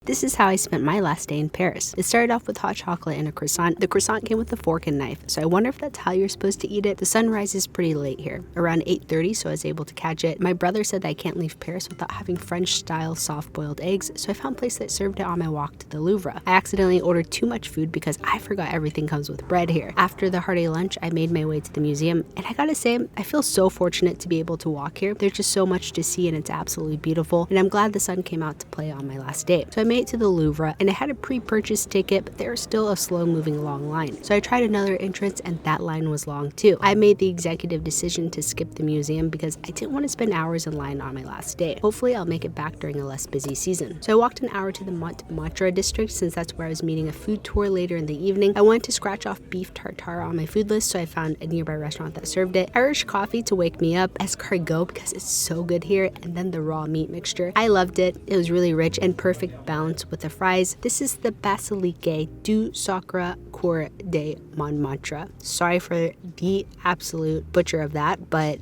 This is how I spent my last day in Paris. It started off with hot chocolate and a croissant. The croissant came with a fork and knife, so I wonder if that's how you're supposed to eat it. The sun rises pretty late here, around 8:30, so I was able to catch it. My brother said that I can't leave Paris without having French-style soft-boiled eggs, so I found a place that served it on my walk to the Louvre. I accidentally ordered too much food because I forgot everything comes with bread here. After the hearty lunch, I made my way to the museum, and I gotta say, I feel so fortunate to be able to walk here. There's just so much to see, and it's absolutely beautiful, and I'm glad the sun came out to play on my last day. So I made it to the Louvre, and I had a pre-purchased ticket, but there was still a slow-moving long line. So I tried another entrance, and that line was long too. I made the executive decision to skip the museum because I didn't want to spend hours in line on my last day. Hopefully, I'll make it back during a less busy season. So I walked an hour to the Montmartre district since that's where I was meeting a food tour later in the evening. I wanted to scratch off beef tartare on my food list, so I found a nearby restaurant that served it. Irish coffee to wake me up, escargot because it's so good here, and then the raw meat mixture. I loved it. It was really rich and perfect balance with the fries. This is the Basilique du Sacre Coeur de Montmartre. Sorry for the absolute butcher of that, but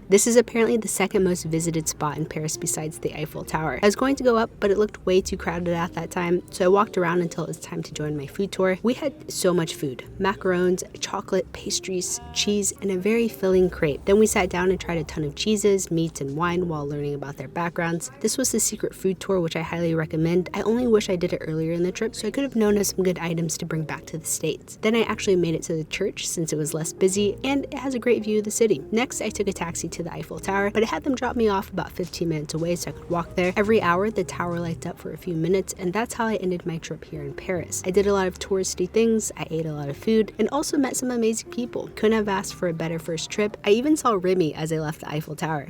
this is apparently the second most visited spot in Paris besides the Eiffel Tower. I was going to go up, but it looked way too crowded at that time, so I walked around until it was time to join my food tour. We had so much food: macarons, chocolate, pastries, cheese, and a very filling crepe. Then we sat down and tried a ton of cheeses, meats, and wine while learning about their backgrounds. This was the secret food tour, which I highly recommend. I only wish I did it earlier in the trip, so I could have known of some good items to bring back to the States. Then I actually made it to the church since it was less busy, and it has a great view of the city. Next, I took a taxi to the Eiffel Tower, but I had them drop me off about 15 minutes away so I could walk there. Every hour, the tower lights up for a few minutes, and that's how I ended my trip here in Paris. I did a lot of touristy things, I ate a lot of food, and also met some amazing people. Couldn't have asked for a better first trip. I even saw Remy as I left the Eiffel Tower.